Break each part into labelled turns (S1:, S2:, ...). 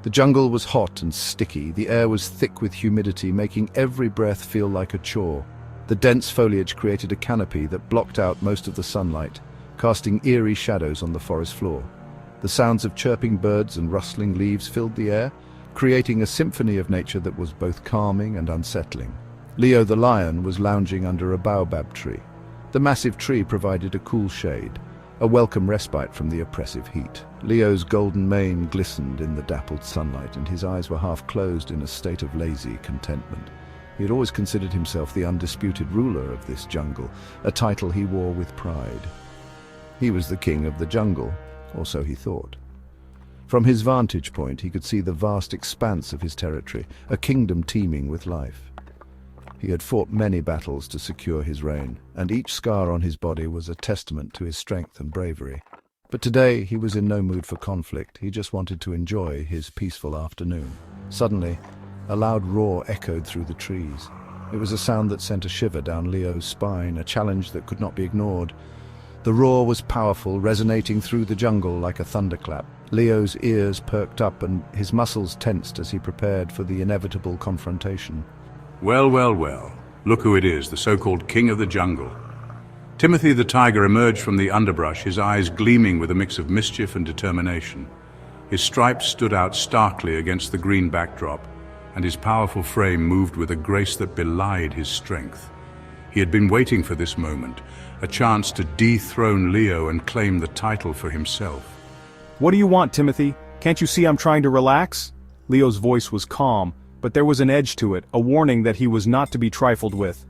S1: The jungle was hot and sticky, the air was thick with humidity, making every breath feel like a chore. The dense foliage created a canopy that blocked out most of the sunlight, casting eerie shadows on the forest floor. The sounds of chirping birds and rustling leaves filled the air, creating a symphony of nature that was both calming and unsettling. Leo the lion was lounging under a baobab tree. The massive tree provided a cool shade, a welcome respite from the oppressive heat. Leo's golden mane glistened in the dappled sunlight, and his eyes were half closed in a state of lazy contentment. He had always considered himself the undisputed ruler of this jungle, a title he wore with pride. He was the king of the jungle, or so he thought. From his vantage point, he could see the vast expanse of his territory, a kingdom teeming with life. He had fought many battles to secure his reign, and each scar on his body was a testament to his strength and bravery. But today he was in no mood for conflict. He just wanted to enjoy his peaceful afternoon. Suddenly, a loud roar echoed through the trees. It was a sound that sent a shiver down Leo's spine, a challenge that could not be ignored. The roar was powerful, resonating through the jungle like a thunderclap. Leo's ears perked up and his muscles tensed as he prepared for the inevitable confrontation.
S2: Well, well, well. Look who it is, the so-called king of the jungle. Timothy the tiger emerged from the underbrush, his eyes gleaming with a mix of mischief and determination. His stripes stood out starkly against the green backdrop, and his powerful frame moved with a grace that belied his strength. He had been waiting for this moment, a chance to dethrone Leo and claim the title for himself.
S3: What do you want, Timothy? Can't you see I'm trying to relax? Leo's voice was calm, but there was an edge to it, a warning that he was not to be trifled with.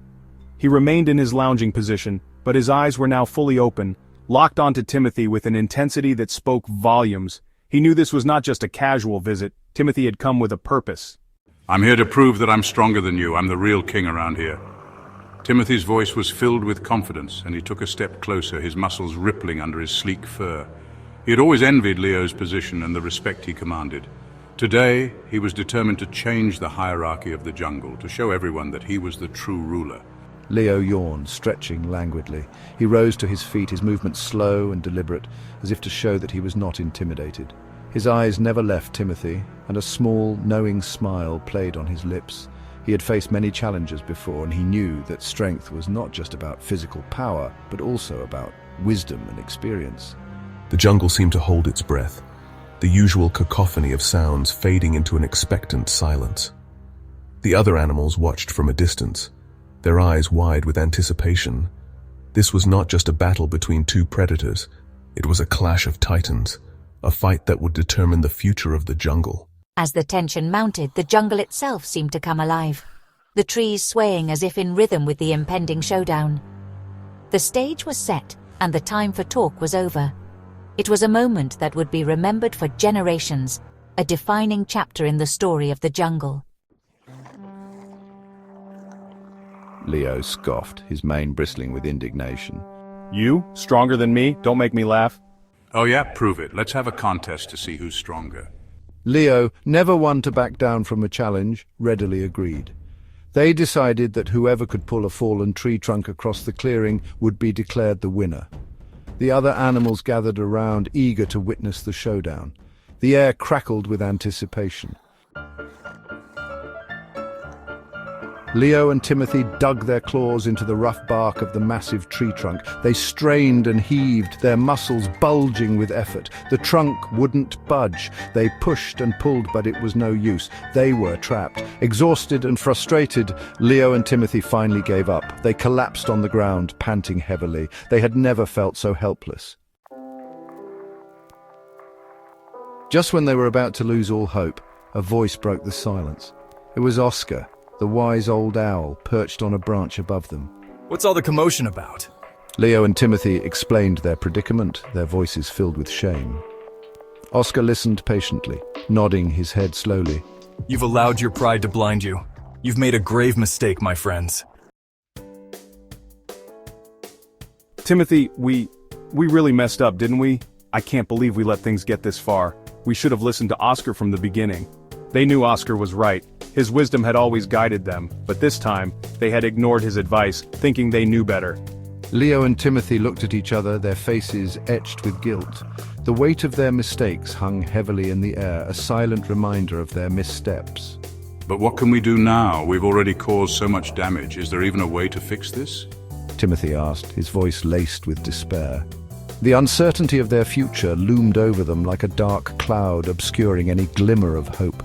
S3: He remained in his lounging position, but his eyes were now fully open, locked onto Timothy with an intensity that spoke volumes. He knew this was not just a casual visit. Timothy had come with a purpose.
S2: I'm here to prove that I'm stronger than you. I'm the real king around here. Timothy's voice was filled with confidence, and he took a step closer, his muscles rippling under his sleek fur. He had always envied Leo's position and the respect he commanded. Today, he was determined to change the hierarchy of the jungle, to show everyone that he was the true ruler.
S1: Leo yawned, stretching languidly. He rose to his feet, his movements slow and deliberate, as if to show that he was not intimidated. His eyes never left Timothy, and a small, knowing smile played on his lips. He had faced many challenges before, and he knew that strength was not just about physical power, but also about wisdom and experience.
S4: The jungle seemed to hold its breath, the usual cacophony of sounds fading into an expectant silence. The other animals watched from a distance, their eyes wide with anticipation. This was not just a battle between two predators, it was a clash of titans, a fight that would determine the future of the jungle.
S5: As the tension mounted, the jungle itself seemed to come alive, the trees swaying as if in rhythm with the impending showdown. The stage was set, and the time for talk was over. It was a moment that would be remembered for generations, a defining chapter in the story of the jungle.
S1: Leo scoffed, his mane bristling with indignation.
S3: You? Stronger than me? Don't make me laugh.
S2: Oh yeah, prove it. Let's have a contest to see who's stronger.
S1: Leo, never one to back down from a challenge, readily agreed. They decided that whoever could pull a fallen tree trunk across the clearing would be declared the winner. The other animals gathered around, eager to witness the showdown. The air crackled with anticipation. Leo and Timothy dug their claws into the rough bark of the massive tree trunk. They strained and heaved, their muscles bulging with effort. The trunk wouldn't budge. They pushed and pulled, but it was no use. They were trapped. Exhausted and frustrated, Leo and Timothy finally gave up. They collapsed on the ground, panting heavily. They had never felt so helpless. Just when they were about to lose all hope, a voice broke the silence. It was Oscar, the wise old owl, perched on a branch above them.
S6: What's all the commotion about?
S1: Leo and Timothy explained their predicament, their voices filled with shame. Oscar listened patiently, nodding his head slowly.
S6: You've allowed your pride to blind you. You've made a grave mistake, my friends.
S3: Timothy, we really messed up, didn't we? I can't believe we let things get this far. We should have listened to Oscar from the beginning. They knew Oscar was right. His wisdom had always guided them, but this time, they had ignored his advice, thinking they knew better.
S1: Leo and Timothy looked at each other, their faces etched with guilt. The weight of their mistakes hung heavily in the air, a silent reminder of their missteps.
S2: But what can we do now? We've already caused so much damage. Is there even a way to fix this?
S1: Timothy asked, his voice laced with despair. The uncertainty of their future loomed over them like a dark cloud obscuring any glimmer of hope.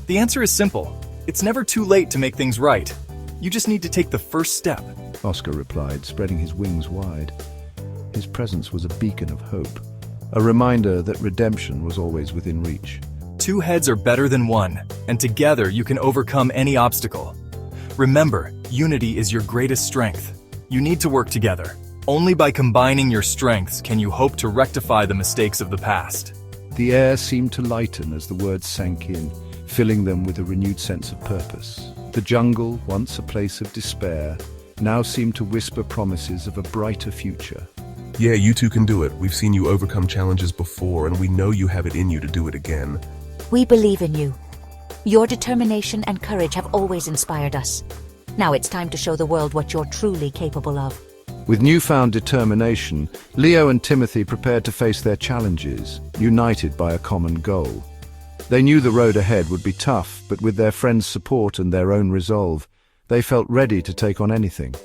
S6: The answer is simple. It's never too late to make things right. You just need to take the first step.
S1: Oscar replied, spreading his wings wide. His presence was a beacon of hope, a reminder that redemption was always within reach.
S6: 2 heads are better than 1, and together you can overcome any obstacle. Remember, unity is your greatest strength. You need to work together. Only by combining your strengths can you hope to rectify the mistakes of the past.
S1: The air seemed to lighten as the words sank in, filling them with a renewed sense of purpose. The jungle, once a place of despair, now seemed to whisper promises of a brighter future.
S4: Yeah, you two can do it. We've seen you overcome challenges before, and we know you have it in you to do it again.
S5: We believe in you. Your determination and courage have always inspired us. Now it's time to show the world what you're truly capable of.
S1: With newfound determination, Leo and Timothy prepared to face their challenges, united by a common goal. They knew the road ahead would be tough, but with their friends' support and their own resolve, they felt ready to take on anything.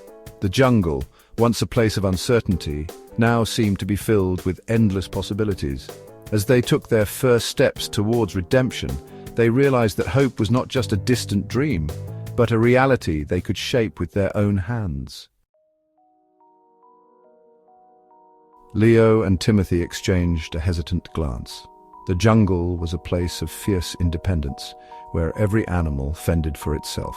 S1: The jungle, once a place of uncertainty, now seemed to be filled with endless possibilities. As they took their first steps towards redemption, they realized that hope was not just a distant dream, but a reality they could shape with their own hands. Leo and Timothy exchanged a hesitant glance. The jungle was a place of fierce independence, where every animal fended for itself.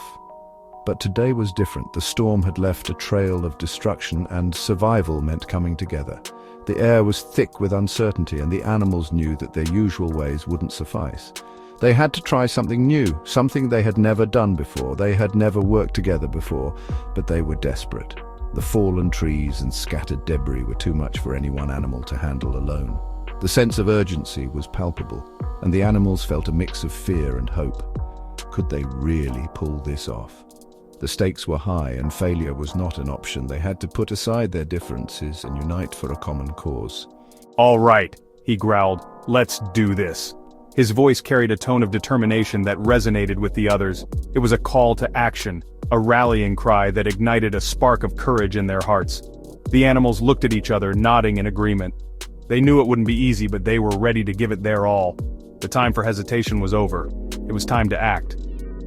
S1: But today was different. The storm had left a trail of destruction, and survival meant coming together. The air was thick with uncertainty, and the animals knew that their usual ways wouldn't suffice. They had to try something new, something they had never done before. They had never worked together before, but they were desperate. The fallen trees and scattered debris were too much for any one animal to handle alone. The sense of urgency was palpable, and the animals felt a mix of fear and hope. Could they really pull this off? The stakes were high, and failure was not an option. They had to put aside their differences and unite for a common cause.
S3: All right, he growled. Let's do this. His voice carried a tone of determination that resonated with the others. It was a call to action, a rallying cry that ignited a spark of courage in their hearts. The animals looked at each other, nodding in agreement. They knew it wouldn't be easy, but they were ready to give it their all. The time for hesitation was over. It was time to act.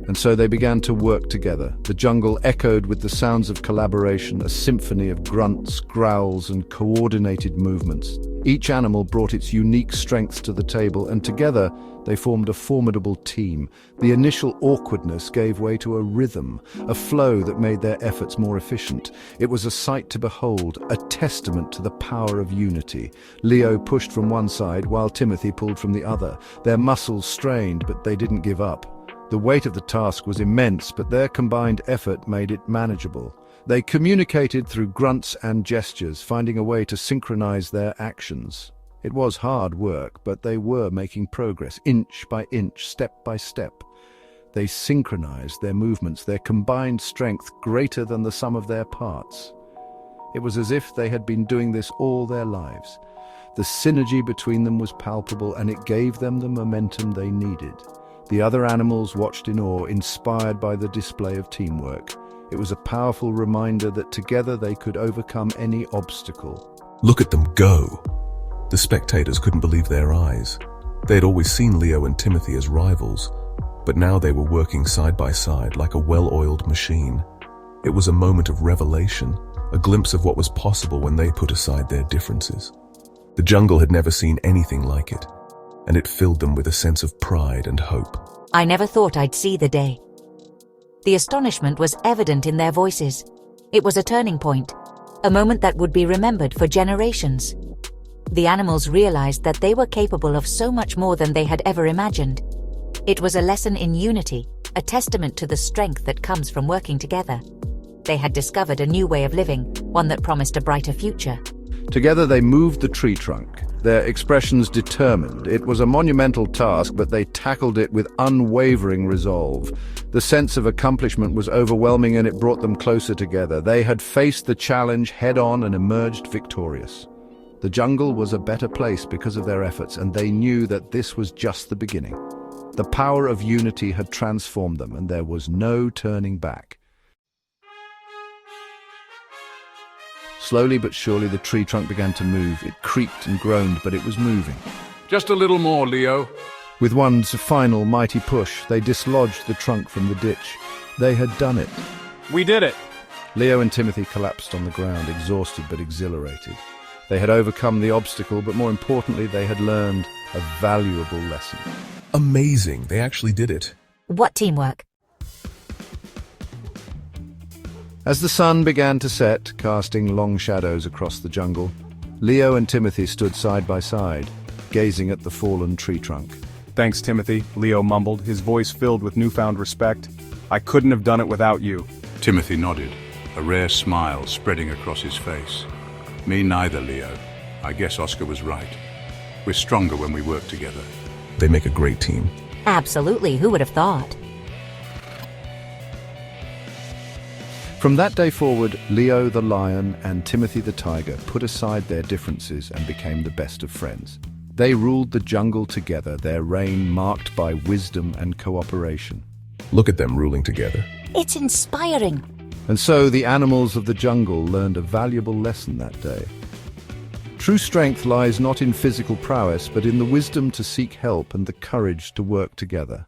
S1: And so they began to work together. The jungle echoed with the sounds of collaboration, a symphony of grunts, growls, and coordinated movements. Each animal brought its unique strengths to the table, and together they formed a formidable team. The initial awkwardness gave way to a rhythm, a flow that made their efforts more efficient. It was a sight to behold, a testament to the power of unity. Leo pushed from one side while Timothy pulled from the other. Their muscles strained, but they didn't give up. The weight of the task was immense, but their combined effort made it manageable. They communicated through grunts and gestures, finding a way to synchronize their actions. It was hard work, but they were making progress, inch by inch, step by step. They synchronized their movements, their combined strength greater than the sum of their parts. It was as if they had been doing this all their lives. The synergy between them was palpable, and it gave them the momentum they needed. The other animals watched in awe, inspired by the display of teamwork. It was a powerful reminder that together they could overcome any obstacle.
S4: Look at them go! The spectators couldn't believe their eyes. They had always seen Leo and Timothy as rivals, but now they were working side by side like a well-oiled machine. It was a moment of revelation, a glimpse of what was possible when they put aside their differences. The jungle had never seen anything like it, and it filled them with a sense of pride and hope.
S5: I never thought I'd see the day. The astonishment was evident in their voices. It was a turning point, a moment that would be remembered for generations. The animals realized that they were capable of so much more than they had ever imagined. It was a lesson in unity, a testament to the strength that comes from working together. They had discovered a new way of living, one that promised a brighter future.
S1: Together they moved the tree trunk, their expressions determined. It was a monumental task, but they tackled it with unwavering resolve. The sense of accomplishment was overwhelming, and it brought them closer together. They had faced the challenge head-on and emerged victorious. The jungle was a better place because of their efforts, and they knew that this was just the beginning. The power of unity had transformed them, and there was no turning back. Slowly but surely, the tree trunk began to move. It creaked and groaned, but it was moving.
S2: Just a little more, Leo.
S1: With one final mighty push, they dislodged the trunk from the ditch. They had done it.
S3: We did it!
S1: Leo and Timothy collapsed on the ground, exhausted but exhilarated. They had overcome the obstacle, but more importantly, they had learned a valuable lesson.
S4: Amazing, they actually did it.
S5: What teamwork?
S1: As the sun began to set, casting long shadows across the jungle, Leo and Timothy stood side by side, gazing at the fallen tree trunk.
S3: Thanks, Timothy, Leo mumbled, his voice filled with newfound respect. I couldn't have done it without you.
S2: Timothy nodded, a rare smile spreading across his face. Me neither, Leo. I guess Oscar was right. We're stronger when we work together.
S4: They make a great team.
S5: Absolutely, who would have thought?
S1: From that day forward, Leo the lion and Timothy the tiger put aside their differences and became the best of friends. They ruled the jungle together, their reign marked by wisdom and cooperation.
S4: Look at them ruling together.
S5: It's inspiring.
S1: And so the animals of the jungle learned a valuable lesson that day. True strength lies not in physical prowess, but in the wisdom to seek help and the courage to work together.